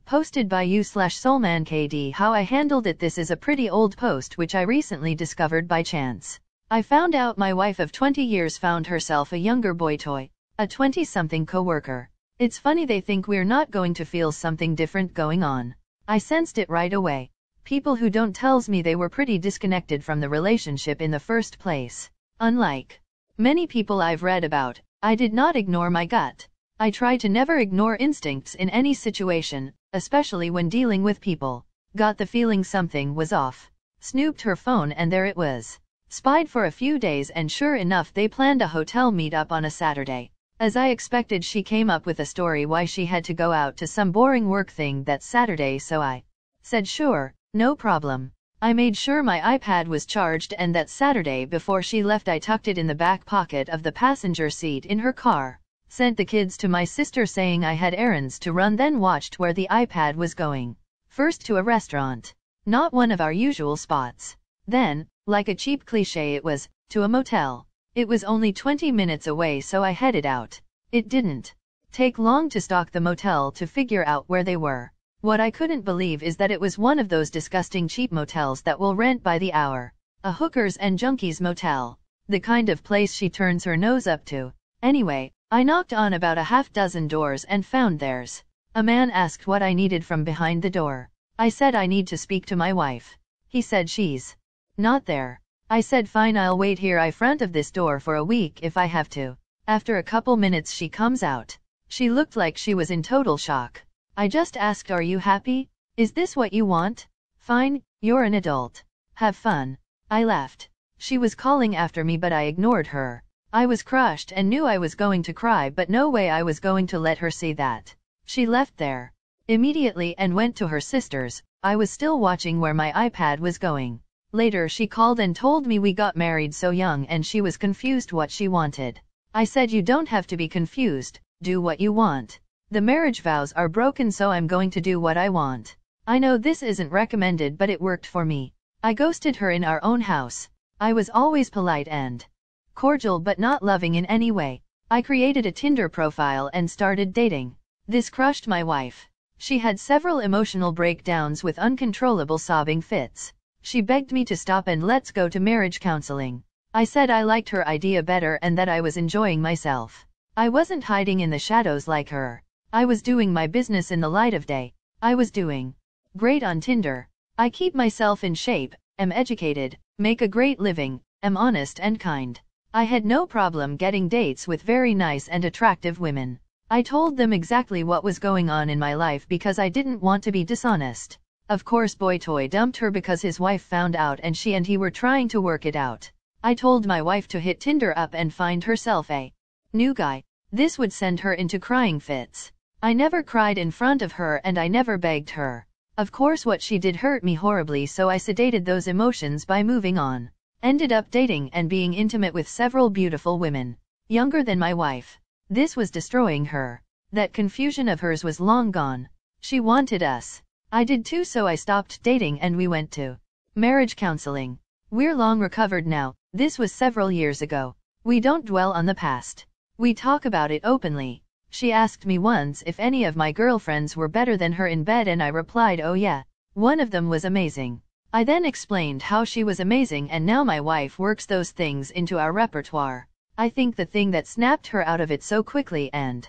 Posted by you/soulmankd. How I handled it. This is a pretty old post which I recently discovered by chance. I found out my wife of 20 years found herself a younger boy toy, a 20-something coworker. It's funny they think we're not going to feel something different going on. I sensed it right away. People who don't tells me they were pretty disconnected from the relationship in the first place. Unlike many people I've read about, I did not ignore my gut. I try to never ignore instincts in any situation, especially when dealing with people. Got the feeling something was off. Snooped her phone and there it was. Spied for a few days and sure enough they planned a hotel meetup on a Saturday. As I expected, she came up with a story why she had to go out to some boring work thing that Saturday, so I said sure, no problem. I made sure my iPad was charged and that Saturday before she left I tucked it in the back pocket of the passenger seat in her car. Sent the kids to my sister saying I had errands to run, then watched where the iPad was going. First to a restaurant. Not one of our usual spots. Then, like a cheap cliche, it was, to a motel. It was only 20 minutes away, so I headed out. It didn't take long to stalk the motel to figure out where they were. What I couldn't believe is that it was one of those disgusting cheap motels that will rent by the hour. A hookers and junkies motel. The kind of place she turns her nose up to. Anyway, I knocked on about a half-dozen doors and found theirs. A man asked what I needed from behind the door. I said I need to speak to my wife. He said she's not there. I said fine, I'll wait here in front of this door for a week if I have to. After a couple minutes she comes out. She looked like she was in total shock. I just asked, are you happy? Is this what you want? Fine, you're an adult. Have fun. I left. She was calling after me but I ignored her. I was crushed and knew I was going to cry, but no way I was going to let her see that. She left there immediately and went to her sister's. I was still watching where my iPad was going. Later she called and told me we got married so young and she was confused what she wanted. I said you don't have to be confused, do what you want. The marriage vows are broken, so I'm going to do what I want. I know this isn't recommended but it worked for me. I ghosted her in our own house. I was always polite and cordial but not loving in any way. I created a Tinder profile and started dating. This crushed my wife. She had several emotional breakdowns with uncontrollable sobbing fits. She begged me to stop and let's go to marriage counseling. I said I liked her idea better and that I was enjoying myself. I wasn't hiding in the shadows like her. I was doing my business in the light of day. I was doing great on Tinder. I keep myself in shape, am educated, make a great living, am honest and kind. I had no problem getting dates with very nice and attractive women. I told them exactly what was going on in my life because I didn't want to be dishonest. Of course boy toy dumped her because his wife found out and she and he were trying to work it out. I told my wife to hit Tinder up and find herself a new guy. This would send her into crying fits. I never cried in front of her and I never begged her. Of course what she did hurt me horribly, so I sedated those emotions by moving on. Ended up dating and being intimate with several beautiful women, younger than my wife. This was destroying her. That confusion of hers was long gone. She wanted us. I did too, so I stopped dating and we went to marriage counseling. We're long recovered now. This was several years ago. We don't dwell on the past. We talk about it openly. She asked me once if any of my girlfriends were better than her in bed and I replied, oh yeah. One of them was amazing. I then explained how she was amazing and now my wife works those things into our repertoire. I think the thing that snapped her out of it so quickly and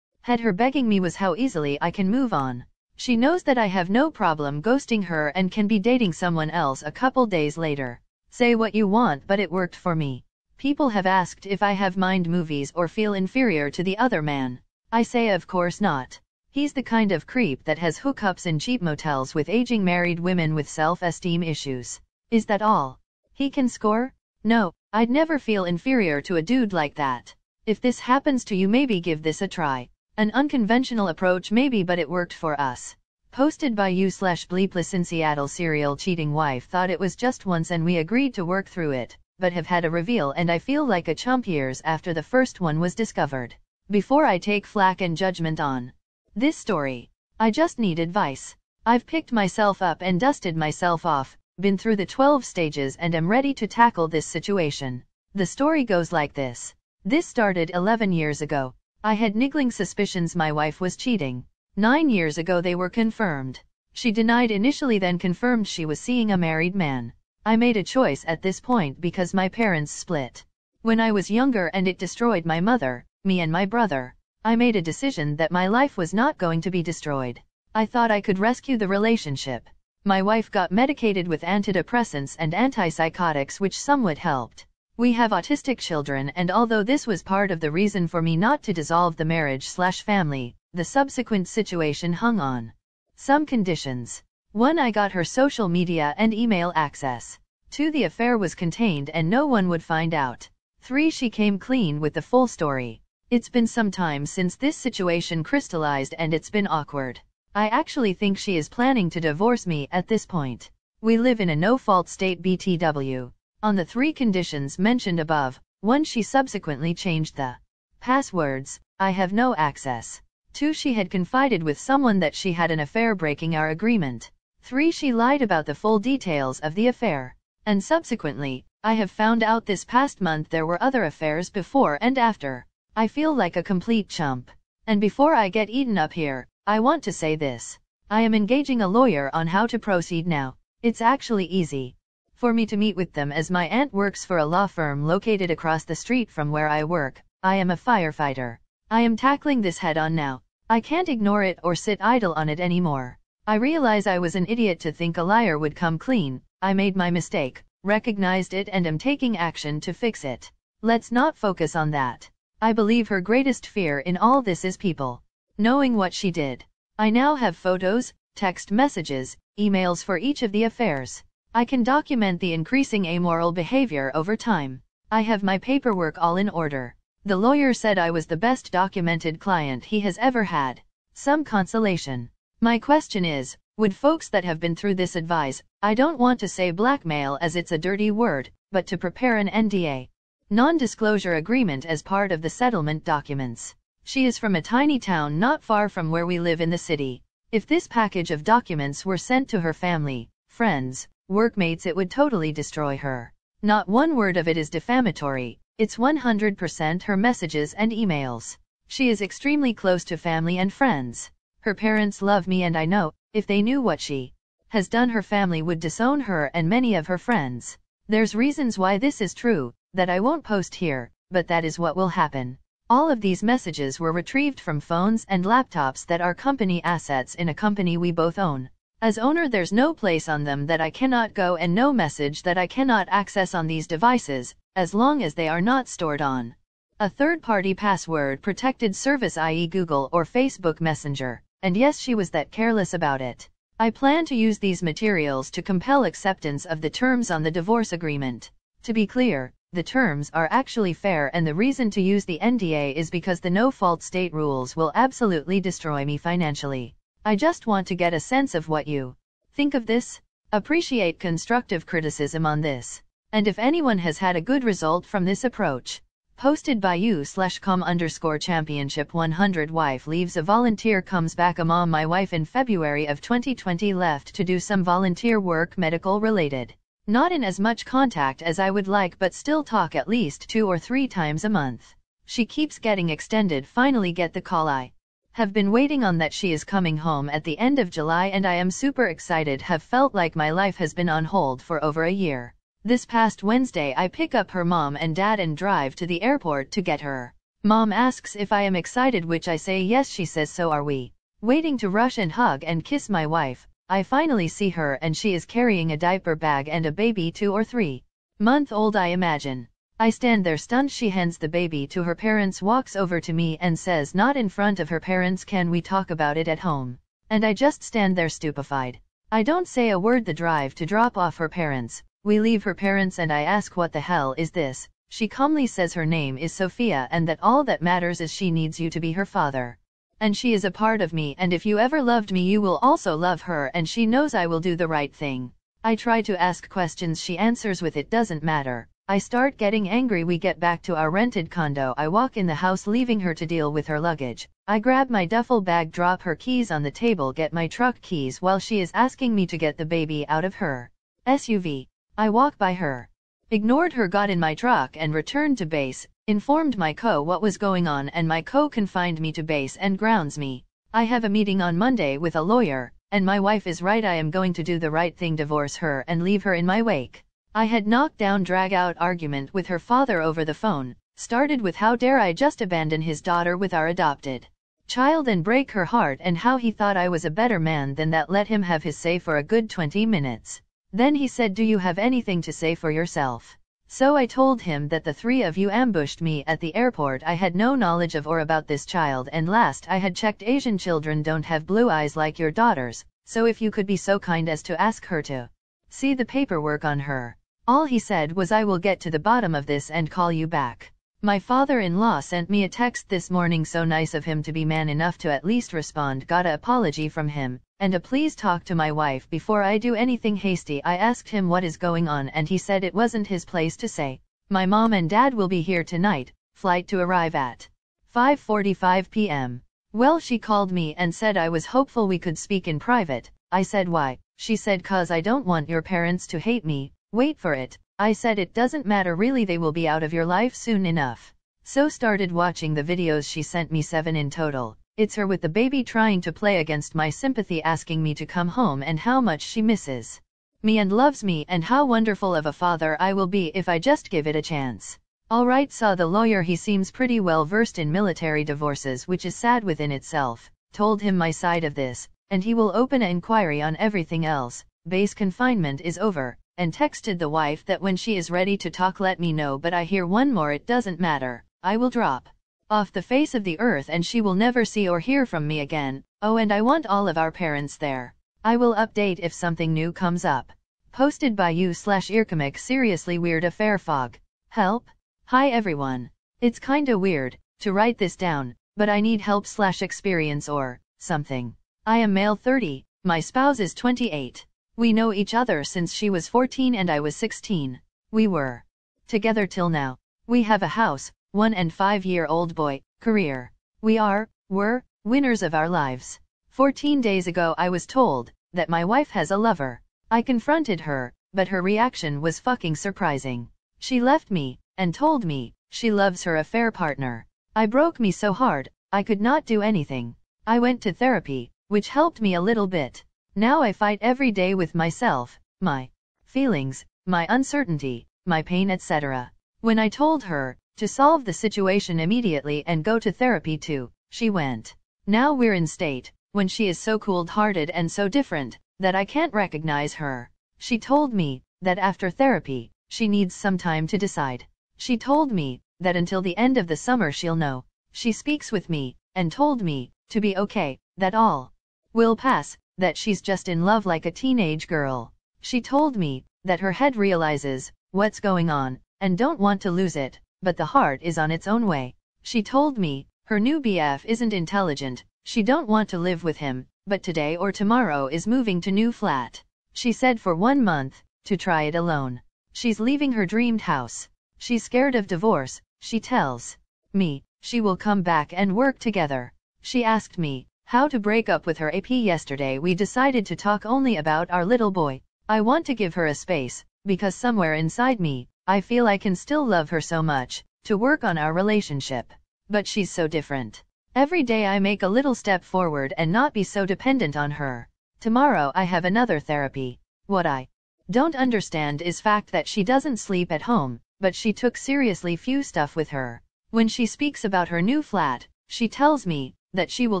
had her begging me was how easily I can move on. She knows that I have no problem ghosting her and can be dating someone else a couple days later. Say what you want, but it worked for me. People have asked if I have mind movies or feel inferior to the other man. I say of course not. He's the kind of creep that has hookups in cheap motels with aging married women with self-esteem issues. Is that all he can score? No, I'd never feel inferior to a dude like that. If this happens to you, maybe give this a try. An unconventional approach maybe, but it worked for us. Posted by you/Bleepless. In Seattle, serial cheating wife thought it was just once and we agreed to work through it, but have had a reveal and I feel like a chump years after the first one was discovered. Before I take flack and judgment on this story, I just need advice. I've picked myself up and dusted myself off, been through the 12 stages and am ready to tackle this situation. The story goes like this. This started 11 years ago. I had niggling suspicions my wife was cheating. 9 years ago they were confirmed. She denied initially, then confirmed she was seeing a married man. I made a choice at this point because my parents split when I was younger and it destroyed my mother, me and my brother. I made a decision that my life was not going to be destroyed. I thought I could rescue the relationship. My wife got medicated with antidepressants and antipsychotics, which somewhat helped. We have autistic children, and although this was part of the reason for me not to dissolve the marriage/family, the subsequent situation hung on some conditions. 1. I got her social media and email access. 2. The affair was contained and no one would find out. 3. She came clean with the full story. It's been some time since this situation crystallized and it's been awkward. I actually think she is planning to divorce me at this point. We live in a no-fault state BTW. On the 3 conditions mentioned above, 1. She subsequently changed the passwords. I have no access. 2. She had confided with someone that she had an affair, breaking our agreement. 3. She lied about the full details of the affair. And subsequently, I have found out this past month there were other affairs before and after. I feel like a complete chump. And before I get eaten up here, I want to say this. I am engaging a lawyer on how to proceed now. It's actually easy for me to meet with them, as my aunt works for a law firm located across the street from where I work. I am a firefighter. I am tackling this head on now. I can't ignore it or sit idle on it anymore. I realize I was an idiot to think a liar would come clean. I made my mistake, recognized it, and am taking action to fix it. Let's not focus on that. I believe her greatest fear in all this is people knowing what she did. I now have photos, text messages, emails for each of the affairs. I can document the increasing amoral behavior over time. I have my paperwork all in order. The lawyer said I was the best documented client he has ever had. Some consolation. My question is, would folks that have been through this advise, I don't want to say blackmail as it's a dirty word, but to prepare an NDA, non-disclosure agreement, as part of the settlement documents. She is from a tiny town not far from where we live in the city. If this package of documents were sent to her family, friends, workmates, it would totally destroy her. Not one word of it is defamatory. It's 100% her messages and emails. She is extremely close to family and friends. Her parents love me, and I know, if they knew what she has done, her family would disown her and many of her friends. There's reasons why this is true, that I won't post here, but that is what will happen. All of these messages were retrieved from phones and laptops that are company assets in a company we both own. As owner, there's no place on them that I cannot go and no message that I cannot access on these devices, as long as they are not stored on a third-party password-protected service, i.e. Google or Facebook Messenger. And yes, she was that careless about it. I plan to use these materials to compel acceptance of the terms on the divorce agreement. To be clear, the terms are actually fair, and the reason to use the NDA is because the no-fault state rules will absolutely destroy me financially. I just want to get a sense of what you think of this. Appreciate constructive criticism on this. And if anyone has had a good result from this approach. Posted by you/com_championship 100. Wife leaves a volunteer, comes back a mom. My wife in February of 2020 left to do some volunteer work, medical related. Not in as much contact as I would like, but still talk at least 2 or 3 times a month. She keeps getting extended. Finally get the call. I have been waiting on that. She is coming home at the end of July and I am super excited. Have felt like my life has been on hold for over a year. This past Wednesday I pick up her mom and dad and drive to the airport to get her. Mom asks if I am excited, which I say yes. She says, so are we. Waiting to rush and hug and kiss my wife. I finally see her and she is carrying a diaper bag and a baby 2 or 3 month old, I imagine. I stand there stunned. She hands the baby to her parents, walks over to me and says, not in front of her parents, can we talk about it at home? And I just stand there stupefied. I don't say a word. The drive to drop off her parents. We leave her parents and I ask, what the hell is this? She calmly says her name is Sophia and that all that matters is she needs you to be her father. And she is a part of me, and if you ever loved me you will also love her, and she knows I will do the right thing. I try to ask questions. She answers with, it doesn't matter. I start getting angry. We get back to our rented condo. I walk in the house, leaving her to deal with her luggage. I grab my duffel bag, drop her keys on the table, get my truck keys while she is asking me to get the baby out of her SUV. I walk by her, ignored her, got in my truck and returned to base, informed my co what was going on, and my co confined me to base and grounds me. I have a meeting on Monday with a lawyer, and my wife is right. I am going to do the right thing, divorce her and leave her in my wake. I had knockdown drag-out argument with her father over the phone, started with how dare I just abandon his daughter with our adopted child and break her heart, and how he thought I was a better man than that. Let him have his say for a good 20 minutes. Then he said, do you have anything to say for yourself? So I told him that the three of you ambushed me at the airport. I had no knowledge of or about this child, and last I had checked, Asian children don't have blue eyes like your daughters, so if you could be so kind as to ask her to see the paperwork on her. All he said was, I will get to the bottom of this and call you back. My father-in-law sent me a text this morning, so nice of him to be man enough to at least respond. Got a apology from him, and a please talk to my wife before I do anything hasty. I asked him what is going on, and he said it wasn't his place to say. My mom and dad will be here tonight, flight to arrive at 5:45 p.m. Well, she called me and said I was hopeful we could speak in private. I said why? She said, cause I don't want your parents to hate me. Wait for it. I said it doesn't matter really, they will be out of your life soon enough. So started watching the videos. She sent me 7 in total. It's her with the baby trying to play against my sympathy, asking me to come home and how much she misses me and loves me, and how wonderful of a father I will be if I just give it a chance. Alright, saw the lawyer. He seems pretty well versed in military divorces, which is sad within itself. Told him my side of this, and he will open an inquiry on everything else. Base confinement is over, and texted the wife that when she is ready to talk let me know. But I hear one more, it doesn't matter, I will drop off the face of the earth and she will never see or hear from me again. Oh, and I want all of our parents there. I will update if something new comes up. Posted by you/earcomic. Seriously weird affair fog. Help? Hi everyone. It's kinda weird to write this down, but I need help/experience or something. I am male 30, my spouse is 28. We know each other since she was 14 and I was 16. We were together till now. We have a house, 1 and 5-year-old boy. Career. Were winners of our lives. 14 days ago I was told that my wife has a lover. I confronted her, but her reaction was fucking surprising. She left me and told me she loves her affair partner. I broke me so hard, I could not do anything. I went to therapy, which helped me a little bit. Now I fight every day with myself, my feelings, my uncertainty, my pain, etc. When I told her to solve the situation immediately and go to therapy too, she went. Now we're in state when she is so cold-hearted and so different that I can't recognize her. She told me that after therapy, she needs some time to decide. She told me that until the end of the summer she'll know. She speaks with me and told me to be okay, that all will pass, that she's just in love like a teenage girl. She told me that her head realizes what's going on and don't want to lose it, but the heart is on its own way. She told me her new BF isn't intelligent, she don't want to live with him, but today or tomorrow is moving to new flat. She said for 1 month to try it alone. She's leaving her dreamed house. She's scared of divorce. She tells me she will come back and work together. She asked me how to break up with her AP. Yesterday we decided to talk only about our little boy. I want to give her a space, because somewhere inside me, I feel I can still love her so much, to work on our relationship. But she's so different. Every day I make a little step forward and not be so dependent on her. Tomorrow I have another therapy. What I don't understand is fact that she doesn't sleep at home, but she took seriously few stuff with her. When she speaks about her new flat, she tells me that she will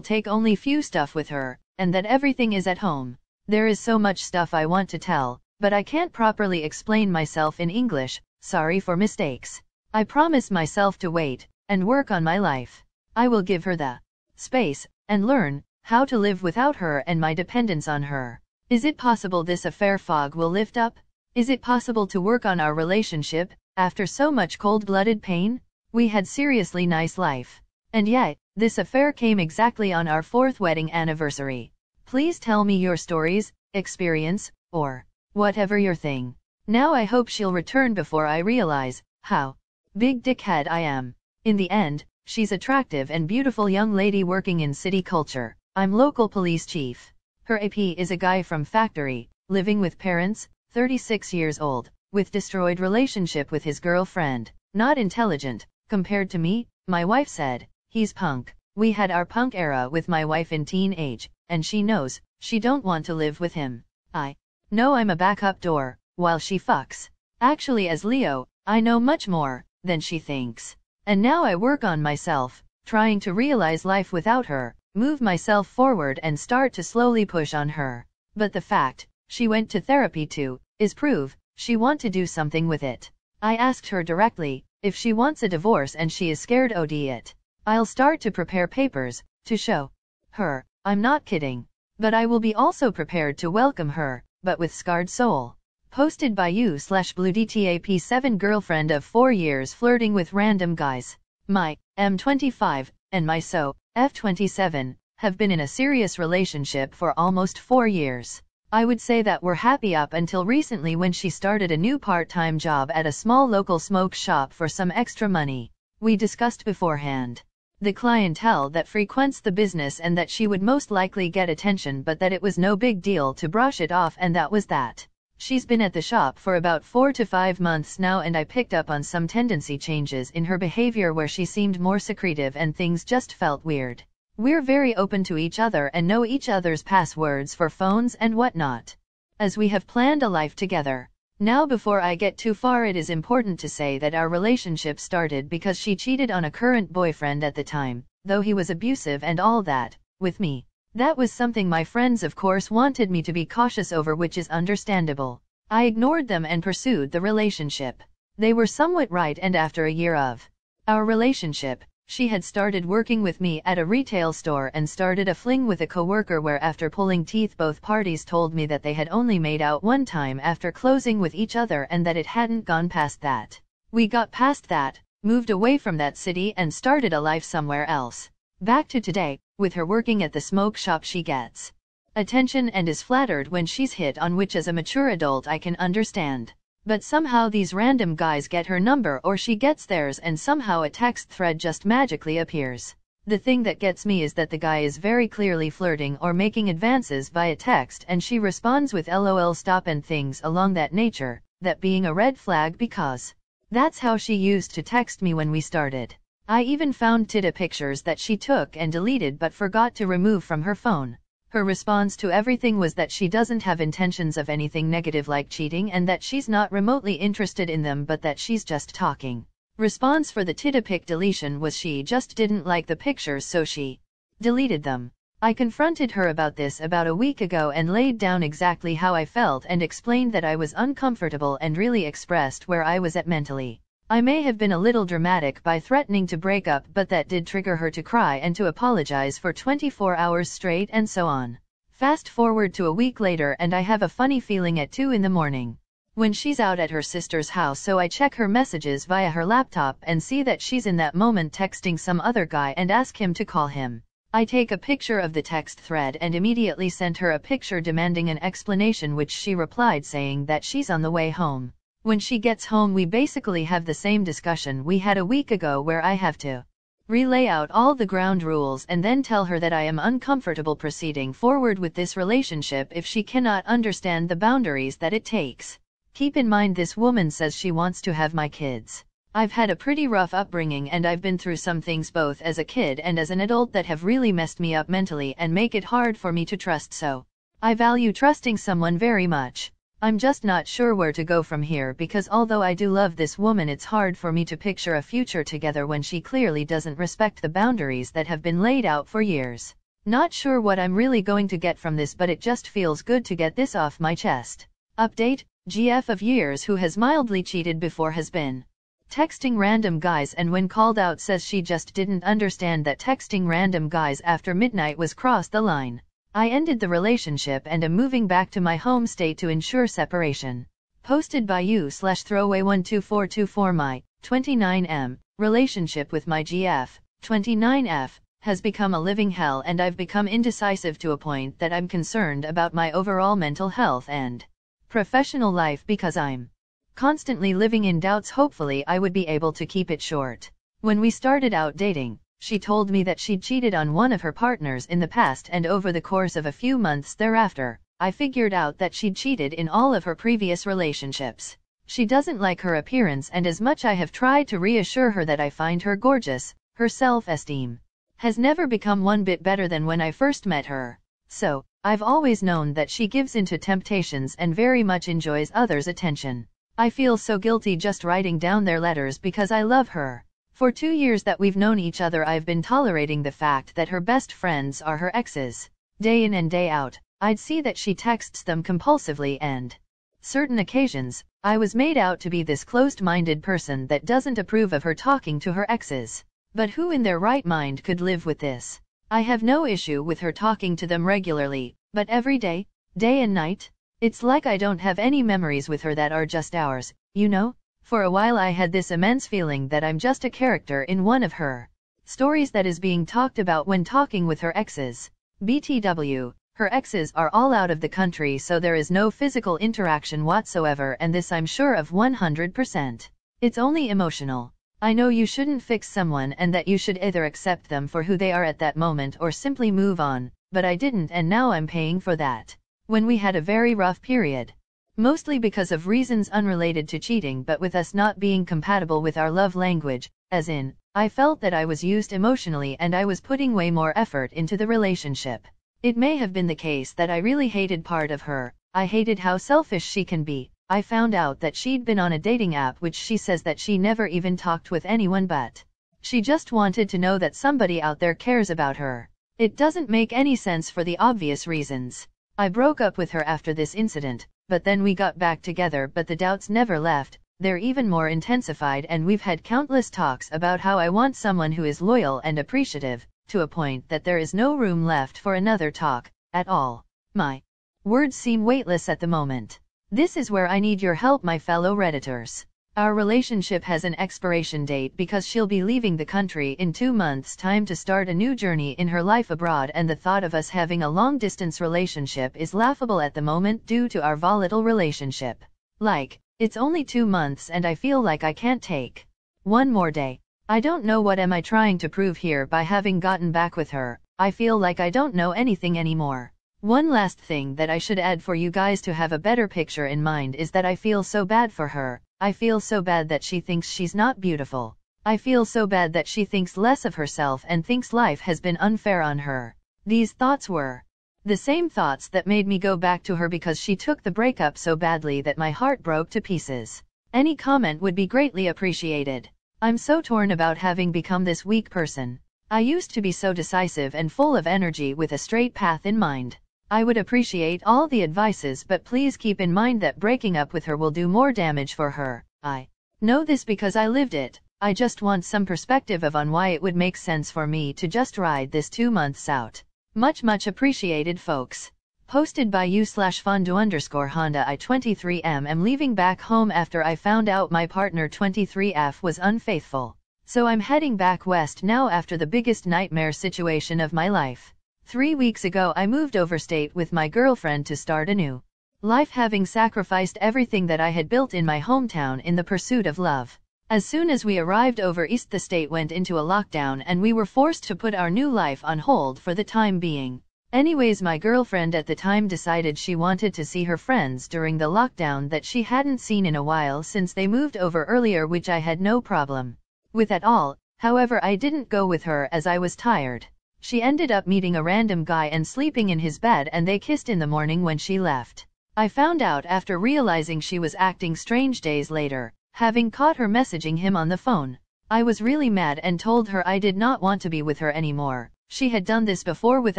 take only few stuff with her, and that everything is at home. There is so much stuff I want to tell, but I can't properly explain myself in English. Sorry for mistakes. I promise myself to wait and work on my life. I will give her the space and learn how to live without her and my dependence on her. Is it possible this affair fog will lift up? Is it possible to work on our relationship after so much cold-blooded pain? We had seriously nice life. And yet, this affair came exactly on our 4th wedding anniversary. Please tell me your stories, experience, or whatever your thing. Now I hope she'll return before I realize how big dickhead I am. In the end, she's attractive and beautiful young lady working in city culture. I'm local police chief. Her AP is a guy from factory, living with parents, 36 years old, with destroyed relationship with his girlfriend, not intelligent, compared to me, my wife said. He's punk. We had our punk era with my wife in teenage, and she knows she don't want to live with him. I know I'm a backup door while she fucks. Actually, as Leo, I know much more than she thinks. And now I work on myself, trying to realize life without her, move myself forward and start to slowly push on her. But the fact she went to therapy too is proof she want to do something with it. I asked her directly if she wants a divorce and she is scared OD it. I'll start to prepare papers to show her I'm not kidding. But I will be also prepared to welcome her, but with scarred soul. Posted by u/BlueDTAP7 girlfriend of 4 years flirting with random guys. My M25 and my F27 have been in a serious relationship for almost 4 years. I would say that we're happy up until recently when she started a new part-time job at a small local smoke shop for some extra money. We discussed beforehand the clientele that frequents the business and that she would most likely get attention, but that it was no big deal to brush it off, and that was that. She's been at the shop for about 4 to 5 months now, and I picked up on some tendency changes in her behavior where she seemed more secretive and things just felt weird. We're very open to each other and know each other's passwords for phones and whatnot, as we have planned a life together. Now, before I get too far, it is important to say that our relationship started because she cheated on a current boyfriend at the time, though he was abusive and all that, with me. That was something my friends of course wanted me to be cautious over, which is understandable. I ignored them and pursued the relationship. They were somewhat right, and after a year of our relationship, she had started working with me at a retail store and started a fling with a coworker where, after pulling teeth, both parties told me that they had only made out one time after closing with each other and that it hadn't gone past that. We got past that, moved away from that city and started a life somewhere else. Back to today, with her working at the smoke shop, she gets attention and is flattered when she's hit on, which as a mature adult I can understand. But somehow these random guys get her number or she gets theirs, and somehow a text thread just magically appears. The thing that gets me is that the guy is very clearly flirting or making advances via text, and she responds with LOL, stop, and things along that nature, that being a red flag because that's how she used to text me when we started. I even found titty pictures that she took and deleted but forgot to remove from her phone. Her response to everything was that she doesn't have intentions of anything negative like cheating and that she's not remotely interested in them, but that she's just talking. Response for the titty pic deletion was she just didn't like the pictures, so she deleted them. I confronted her about this about a week ago and laid down exactly how I felt and explained that I was uncomfortable and really expressed where I was at mentally. I may have been a little dramatic by threatening to break up, but that did trigger her to cry and to apologize for 24 hours straight and so on. Fast forward to a week later and I have a funny feeling at 2 in the morning. When she's out at her sister's house, so I check her messages via her laptop and see that she's in that moment texting some other guy and ask him to call him. I take a picture of the text thread and immediately sent her a picture demanding an explanation, which she replied saying that she's on the way home. When she gets home, we basically have the same discussion we had a week ago, where I have to relay out all the ground rules and then tell her that I am uncomfortable proceeding forward with this relationship if she cannot understand the boundaries that it takes. Keep in mind, this woman says she wants to have my kids. I've had a pretty rough upbringing and I've been through some things both as a kid and as an adult that have really messed me up mentally and make it hard for me to trust, so I value trusting someone very much. I'm just not sure where to go from here, because although I do love this woman, it's hard for me to picture a future together when she clearly doesn't respect the boundaries that have been laid out for years. Not sure what I'm really going to get from this, but it just feels good to get this off my chest. Update: GF of years who has mildly cheated before has been texting random guys, and when called out says she just didn't understand that texting random guys after midnight was cross the line. I ended the relationship and am moving back to my home state to ensure separation. Posted by u/throwaway12424. My 29M relationship with my GF 29F has become a living hell, and I've become indecisive to a point that I'm concerned about my overall mental health and professional life because I'm constantly living in doubts. Hopefully I would be able to keep it short. When we started out dating, she told me that she'd cheated on one of her partners in the past, and over the course of a few months thereafter, I figured out that she'd cheated in all of her previous relationships. She doesn't like her appearance, and as much I have tried to reassure her that I find her gorgeous, her self-esteem has never become one bit better than when I first met her. So, I've always known that she gives into temptations and very much enjoys others' attention. I feel so guilty just writing down their letters because I love her. For 2 years that we've known each other, I've been tolerating the fact that her best friends are her exes. Day in and day out, I'd see that she texts them compulsively, and certain occasions, I was made out to be this closed-minded person that doesn't approve of her talking to her exes. But who in their right mind could live with this? I have no issue with her talking to them regularly, but every day, day and night? It's like I don't have any memories with her that are just ours, you know? For a while I had this immense feeling that I'm just a character in one of her stories that is being talked about when talking with her exes. BTW, her exes are all out of the country, so there is no physical interaction whatsoever, and this I'm sure of 100%. It's only emotional. I know you shouldn't fix someone and that you should either accept them for who they are at that moment or simply move on, but I didn't, and now I'm paying for that. When we had a very rough period. Mostly because of reasons unrelated to cheating, but with us not being compatible with our love language, as in, I felt that I was used emotionally and I was putting way more effort into the relationship. It may have been the case that I really hated part of her. I hated how selfish she can be. I found out that she'd been on a dating app which she says that she never even talked with anyone, but she just wanted to know that somebody out there cares about her. It doesn't make any sense for the obvious reasons. I broke up with her after this incident, but then we got back together, but the doubts never left. They're even more intensified, and we've had countless talks about how I want someone who is loyal and appreciative, to a point that there is no room left for another talk at all. My words seem weightless at the moment. This is where I need your help, my fellow Redditors. Our relationship has an expiration date because she'll be leaving the country in 2 months' time to start a new journey in her life abroad, and the thought of us having a long-distance relationship is laughable at the moment due to our volatile relationship. Like, it's only 2 months and I feel like I can't take one more day. I don't know what am I trying to prove here by having gotten back with her. I feel like I don't know anything anymore. One last thing that I should add for you guys to have a better picture in mind is that I feel so bad for her. I feel so bad that she thinks she's not beautiful. I feel so bad that she thinks less of herself and thinks life has been unfair on her. These thoughts were the same thoughts that made me go back to her because she took the breakup so badly that my heart broke to pieces. Any comment would be greatly appreciated. I'm so torn about having become this weak person. I used to be so decisive and full of energy with a straight path in mind. I would appreciate all the advices, but please keep in mind that breaking up with her will do more damage for her. I know this because I lived it. I just want some perspective on why it would make sense for me to just ride this 2 months out. Much appreciated, folks. Posted by you/Fondo_Honda I23M. Am leaving back home after I found out my partner 23F was unfaithful. So I'm heading back west now after the biggest nightmare situation of my life. 3 weeks ago I moved overstate with my girlfriend to start a new life, having sacrificed everything that I had built in my hometown in the pursuit of love. As soon as we arrived over east, the state went into a lockdown and we were forced to put our new life on hold for the time being. Anyways, my girlfriend at the time decided she wanted to see her friends during the lockdown that she hadn't seen in a while since they moved over earlier, which I had no problem with at all. However, I didn't go with her as I was tired. She ended up meeting a random guy and sleeping in his bed, and they kissed in the morning when she left. I found out after realizing she was acting strange days later, having caught her messaging him on the phone. I was really mad and told her I did not want to be with her anymore. She had done this before with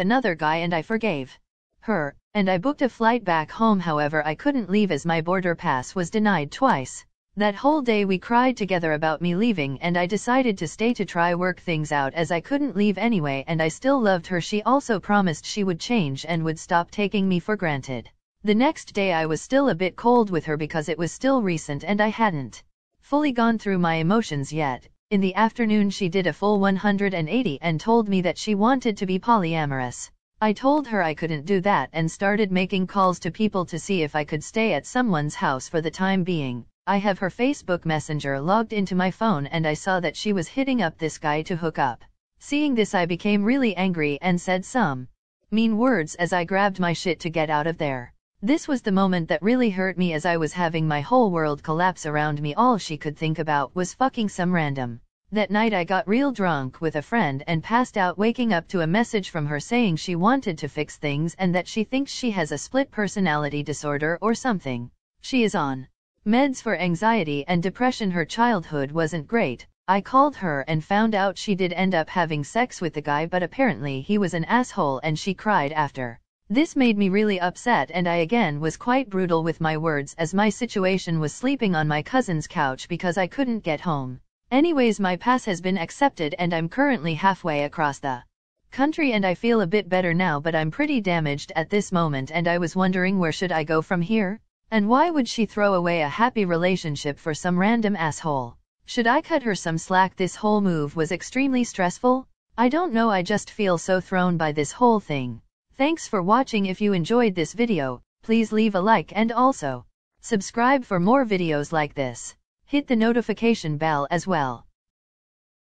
another guy and I forgave her, and I booked a flight back home. However, I couldn't leave as my border pass was denied twice. That whole day we cried together about me leaving, and I decided to stay to try work things out as I couldn't leave anyway, and I still loved her. She also promised she would change and would stop taking me for granted. The next day I was still a bit cold with her because it was still recent and I hadn't fully gone through my emotions yet. In the afternoon she did a full 180 and told me that she wanted to be polyamorous. I told her I couldn't do that and started making calls to people to see if I could stay at someone's house for the time being. I have her Facebook Messenger logged into my phone and I saw that she was hitting up this guy to hook up. Seeing this, I became really angry and said some mean words as I grabbed my shit to get out of there. This was the moment that really hurt me, as I was having my whole world collapse around me. All she could think about was fucking some random That night I got real drunk with a friend and passed out, waking up to a message from her saying she wanted to fix things and that she thinks she has a split personality disorder or something. She is on meds for anxiety and depression. Her childhood wasn't great. I called her and found out she did end up having sex with the guy, but apparently he was an asshole and she cried after. This made me really upset and I again was quite brutal with my words, as my situation was sleeping on my cousin's couch because I couldn't get home. Anyways, my pass has been accepted and I'm currently halfway across the country and I feel a bit better now, but I'm pretty damaged at this moment and I was wondering where should I go from here? And why would she throw away a happy relationship for some random asshole? Should I cut her some slack? This whole move was extremely stressful. I don't know, I just feel so thrown by this whole thing. Thanks for watching. If you enjoyed this video, please leave a like and also subscribe for more videos like this. Hit the notification bell as well.